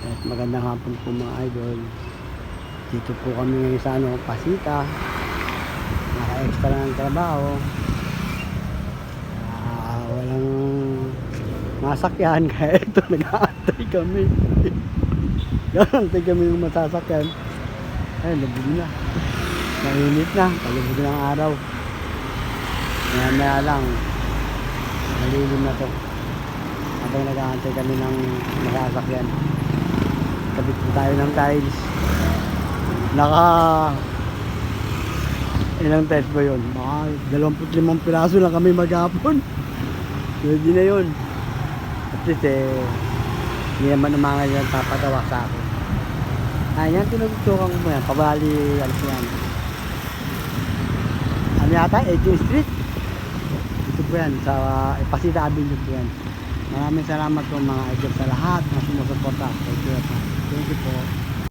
At magandang hapon po mga idol. Dito po kami ngayon sa Pasita. Naka-extra ng trabaho. Walang masakyan kaya ito nag-aantay kami. Nag-aantay kami ng masasakyan. Ay, labog na. Mainit na. Palubog ng araw. Maya lang. Malilim na to. Habang nag-aantay kami ng masasakyan. Kabit po tayo ng tiles. Ilang tiles ba yun? Mga 25 piraso lang kami maghapon. Pwede na yun. At least hindi naman umangal yan papatawa sa akin. Yan, tinutukan ko mo yan. Pabali, ano yan. Ano yata? 18th Street. Ito po yan. Sa Pasita Avenue po yan. Maraming salamat po mga idol sa lahat na sumusuporta. Thank you po.